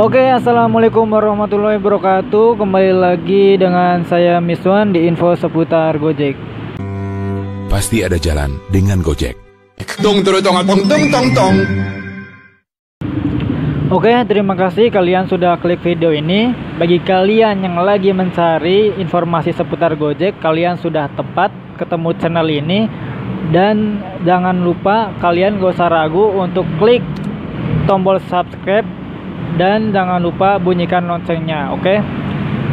Oke, assalamualaikum warahmatullahi wabarakatuh. Kembali lagi dengan saya Miswan di info seputar Gojek. Pasti ada jalan dengan Gojek. Oke, terima kasih kalian sudah klik video ini. Bagi kalian yang lagi mencari informasi seputar Gojek, kalian sudah tepat ketemu channel ini. Dan jangan lupa kalian gak usah ragu untuk klik tombol subscribe dan jangan lupa bunyikan loncengnya. Oke.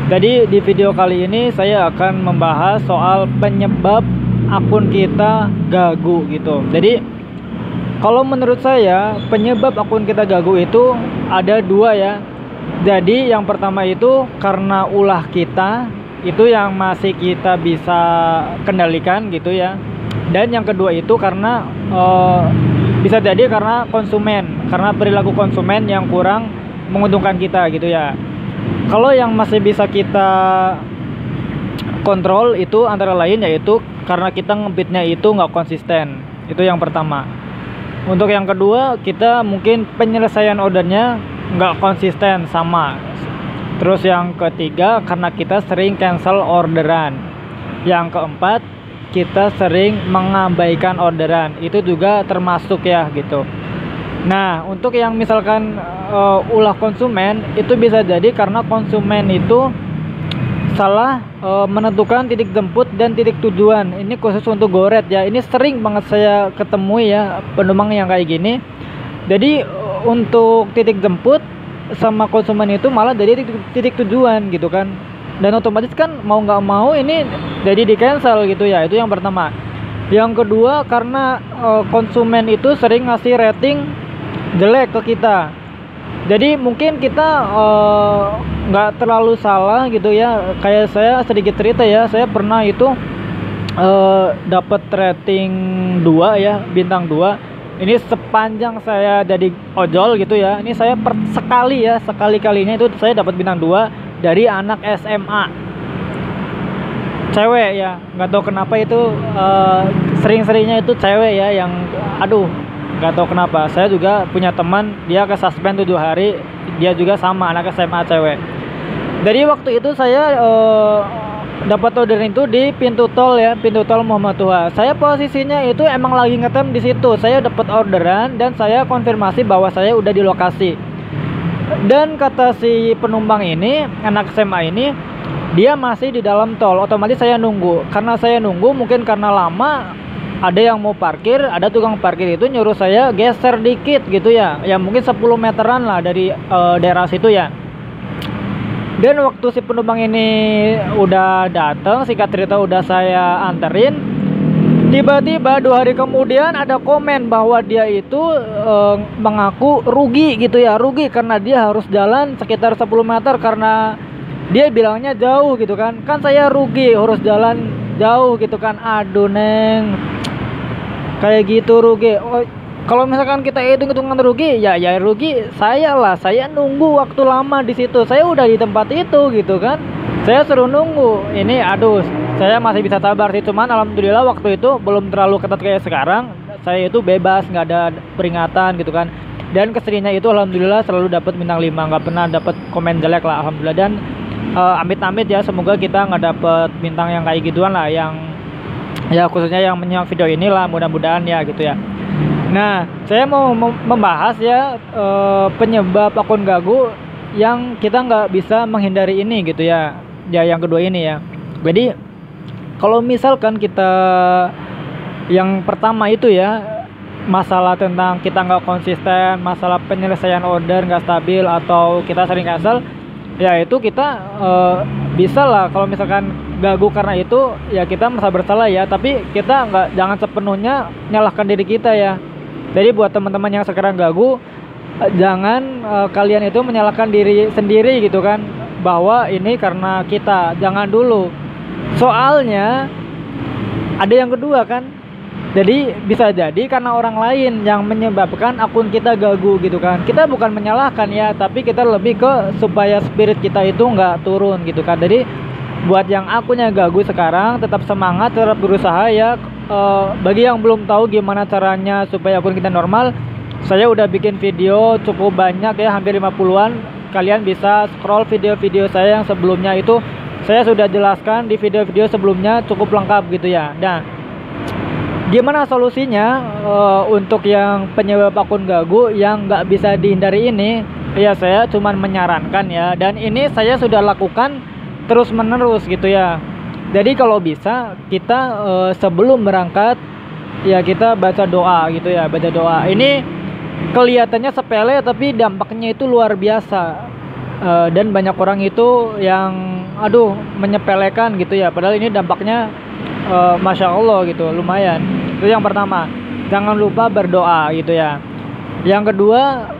Jadi di video kali ini saya akan membahas soal penyebab akun kita gagu gitu. Jadi kalau menurut saya penyebab akun kita gagu itu ada dua ya. Jadi yang pertama itu karena ulah kita itu yang masih kita bisa kendalikan gitu ya. Dan yang kedua itu karena bisa jadi karena konsumen, karena perilaku konsumen yang kurang menguntungkan kita gitu ya. Kalau yang masih bisa kita kontrol itu antara lain yaitu karena kita ngebitnya itu nggak konsisten. Itu yang pertama. Untuk yang kedua, kita mungkin penyelesaian ordernya nggak konsisten sama. Terus yang ketiga, karena kita sering cancel orderan. Yang keempat, kita sering mengabaikan orderan. Itu juga termasuk ya gitu. Nah, untuk yang misalkan ulah konsumen, itu bisa jadi karena konsumen itu salah menentukan titik jemput dan titik tujuan. Ini khusus untuk Goret ya. Ini sering banget saya ketemu ya penumpang yang kayak gini. Jadi untuk titik jemput sama konsumen itu malah dari titik tujuan gitu kan. Dan otomatis kan mau nggak mau ini jadi di cancel gitu ya. Itu yang pertama. Yang kedua karena konsumen itu sering ngasih rating jelek ke kita. Jadi mungkin kita nggak terlalu salah gitu ya. Kayak saya sedikit cerita ya, saya pernah itu dapat rating 2 ya, bintang 2. Ini sepanjang saya jadi ojol gitu ya. Ini saya sekali ya, sekali-kalinya itu saya dapat bintang 2 dari anak SMA. Cewek ya, nggak tahu kenapa itu sering-seringnya itu cewek ya yang aduh, nggak tahu kenapa. Saya juga punya teman, dia ke suspend 7 hari, dia juga sama anak SMA cewek. Jadi waktu itu saya dapat order itu di pintu tol ya, pintu tol Muhammad Toha. Saya posisinya itu emang lagi ngetem di situ. Saya dapat orderan dan saya konfirmasi bahwa saya udah di lokasi. Dan kata si penumpang ini, anak SMA ini, dia masih di dalam tol. Otomatis saya nunggu. Karena saya nunggu mungkin karena lama, ada yang mau parkir, ada tukang parkir itu nyuruh saya geser dikit gitu ya. Ya mungkin 10 meteran lah dari daerah situ ya. Dan waktu si penumpang ini udah datang, singkat cerita udah saya anterin, tiba-tiba 2 hari kemudian ada komen bahwa dia itu mengaku rugi gitu ya. Rugi karena dia harus jalan sekitar 10 meter karena dia bilangnya jauh gitu kan. Kan saya rugi harus jalan jauh gitu kan. Aduh neng, kayak gitu rugi. Oh, kalau misalkan kita hitung-hitungan rugi, ya rugi saya lah. Saya nunggu waktu lama di situ. Saya udah di tempat itu gitu kan. Saya suruh nunggu. Ini aduh, saya masih bisa sabar sih. Cuman alhamdulillah waktu itu belum terlalu ketat kayak sekarang. Saya itu bebas, nggak ada peringatan gitu kan. Dan keserinnya itu alhamdulillah selalu dapat bintang 5, nggak pernah dapat komen jelek lah alhamdulillah. Dan amit-amit ya, semoga kita nggak dapat bintang yang kayak gituan lah, yang ya khususnya yang menyimak video inilah, mudah-mudahan ya gitu ya. Nah, saya mau membahas ya penyebab akun gagu yang kita nggak bisa menghindari ini gitu ya. Ya yang kedua ini ya. Jadi kalau misalkan kita yang pertama itu ya, masalah tentang kita nggak konsisten, masalah penyelesaian order nggak stabil atau kita sering cancel, ya itu kita bisa lah kalau misalkan gagu karena itu ya kita merasa bersalah ya. Tapi kita jangan sepenuhnya nyalahkan diri kita ya. Jadi buat teman-teman yang sekarang gagu, jangan kalian itu menyalahkan diri sendiri gitu kan, bahwa ini karena kita. Jangan dulu. Soalnya ada yang kedua kan. Jadi bisa jadi karena orang lain yang menyebabkan akun kita gagu gitu kan. Kita bukan menyalahkan ya, tapi kita lebih ke supaya spirit kita itu nggak turun gitu kan. Jadi buat yang akunnya gagu sekarang, tetap semangat, tetap berusaha ya. Bagi yang belum tahu gimana caranya supaya akun kita normal, saya udah bikin video cukup banyak ya, hampir 50-an kalian bisa scroll video-video saya yang sebelumnya, itu saya sudah jelaskan di video-video sebelumnya cukup lengkap gitu ya. Nah, gimana solusinya untuk yang penyebab akun gagu yang nggak bisa dihindari ini? Ya saya cuman menyarankan ya, dan ini saya sudah lakukan terus menerus gitu ya. Jadi kalau bisa kita sebelum berangkat ya kita baca doa gitu ya, baca doa. Ini kelihatannya sepele tapi dampaknya itu luar biasa. Dan banyak orang itu yang menyepelekan gitu ya, padahal ini dampaknya Masya Allah gitu, lumayan. Itu yang pertama, jangan lupa berdoa gitu ya. Yang kedua,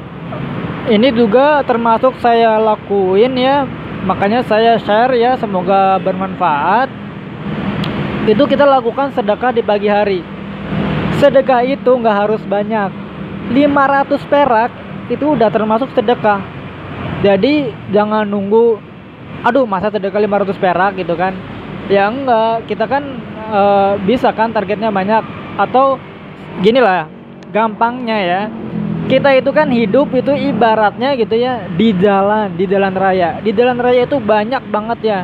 ini juga termasuk saya lakuin ya, makanya saya share ya, semoga bermanfaat. Itu kita lakukan sedekah di pagi hari. Sedekah itu nggak harus banyak, 500 perak itu udah termasuk sedekah. Jadi jangan nunggu masa sedekah 500 perak gitu kan. Ya enggak, kita kan bisa kan targetnya banyak. Atau gini lah, gampangnya ya, kita itu kan hidup itu ibaratnya gitu ya di jalan raya. Di jalan raya itu banyak banget ya.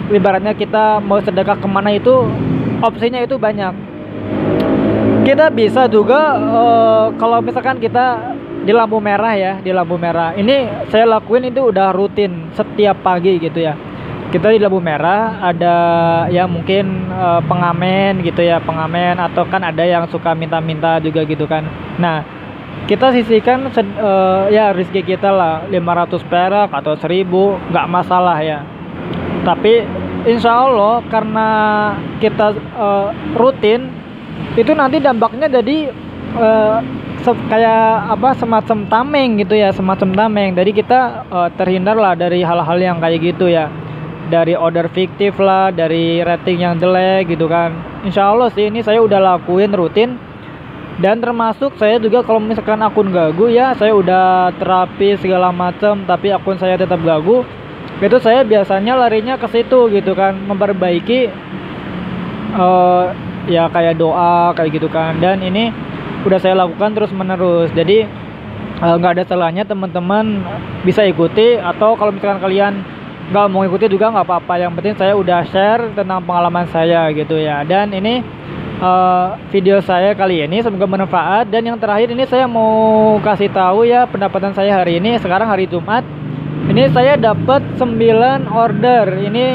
Ibaratnya kita mau sedekah kemana itu opsinya itu banyak. Kita bisa juga kalau misalkan kita di lampu merah ya, di lampu merah. Ini saya lakuin itu udah rutin setiap pagi gitu ya. Kita di lampu merah ada ya mungkin pengamen gitu ya, pengamen, atau kan ada yang suka minta-minta juga gitu kan. Nah, kita sisihkan ya rezeki kita lah, 500 perak atau 1000 nggak masalah ya. Tapi insya Allah karena kita rutin, itu nanti dampaknya jadi kayak semacam tameng gitu ya, semacam tameng. Jadi kita terhindar lah dari hal-hal yang kayak gitu ya, dari order fiktif lah, dari rating yang jelek gitu kan. Insya Allah sih ini saya udah lakuin rutin. Dan termasuk saya juga kalau misalkan akun gagu ya, saya udah terapi segala macam tapi akun saya tetap gagu, itu saya biasanya larinya ke situ gitu kan, memperbaiki ya kayak doa kayak gitu kan. Dan ini udah saya lakukan terus menerus. Jadi nggak ada salahnya teman-teman bisa ikuti, atau kalau misalkan kalian nggak mau ikuti juga nggak apa-apa. Yang penting saya udah share tentang pengalaman saya gitu ya. Dan ini video saya kali ini semoga bermanfaat. Dan yang terakhir ini saya mau kasih tahu ya pendapatan saya hari ini. Sekarang hari Jumat, ini saya dapat 9 order. Ini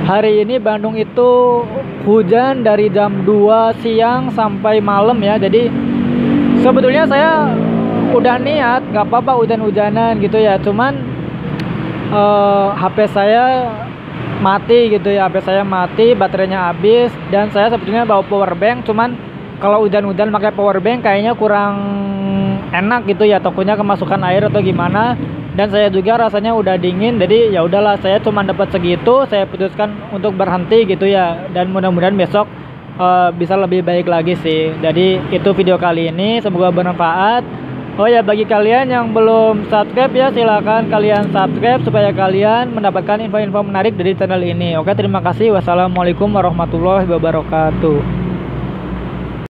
hari ini Bandung itu hujan dari jam 2 siang sampai malam ya. Jadi sebetulnya saya udah niat nggak apa-apa hujan-hujanan gitu ya, cuman HP saya mati gitu ya, HP saya mati, baterainya habis. Dan saya sebetulnya bawa power bank, cuman kalau hujan-hujan pakai power bank kayaknya kurang enak gitu ya, takutnya kemasukan air atau gimana. Dan saya juga rasanya udah dingin, jadi ya udahlah, saya cuma dapat segitu, saya putuskan untuk berhenti gitu ya. Dan mudah-mudahan besok bisa lebih baik lagi sih. Jadi itu video kali ini, semoga bermanfaat. Oh ya, bagi kalian yang belum subscribe ya, silakan kalian subscribe supaya kalian mendapatkan info-info menarik dari channel ini. Oke, terima kasih. Wassalamualaikum warahmatullahi wabarakatuh.